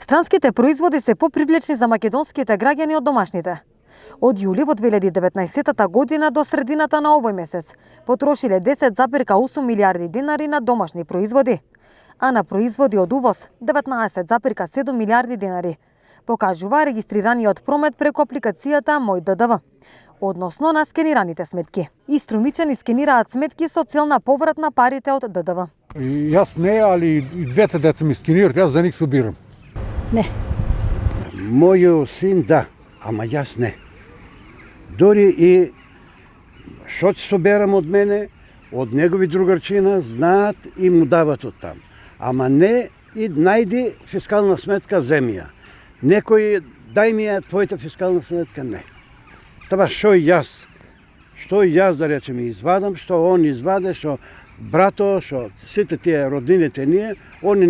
Странските производи се попривлечни за македонските граѓани од домашните. Од јули во 2019 година до средината на овој месец потрошиле 10,8 милиарди денари на домашни производи, а на производи од увоз 19,7 милиарди денари, покажува регистрираниот промет преку апликацијата Мој ДДВ, односно на скенираните сметки. Истромичани скенираат сметки со цел на поврат на парите од ДДВ. Јас не, али и двете деца ми скенираат, јас за них собирам. Не. Мојот син да, ама јас не. Дори и што ќе соберам од мене, од негови другарчина, знаат и му дават од там. Ама не и најди фискална сметка земја. Некој дај ми ја твојата фискална сметка, не. Тоа што јас да речем извадам, што он изваде, што брато, што сите тие роднините ние, они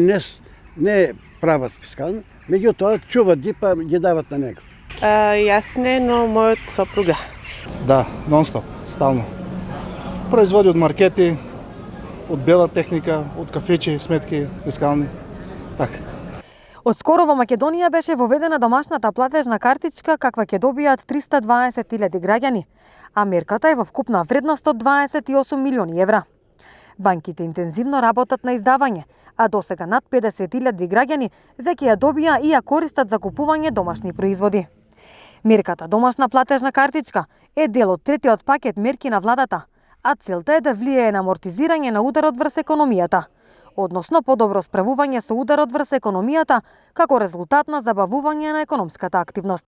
не прават фискална, меѓутоа чуват ги па ги дават на него. Јас не, но мојот сопруга. Да, нон-стоп, стално. Производи од маркети, од бела техника, од кафечи, сметки, фискални. Така. Од скоро во Македонија беше воведена домашната платежна картичка каква ќе добијат 320.000 граѓани, а мерката е во вкупна вредност од 28 милиони евра. Банките интензивно работат на издавање, а досега над 50.000 граѓани веќе ја добија и ја користат за купување домашни производи. Мерката домашна платежна картичка е дел од третиот пакет мерки на владата, а целта е да влијае на амортизирање на ударот врз економијата, односно подобро справување со ударот врз економијата како резултат на забавување на економската активност.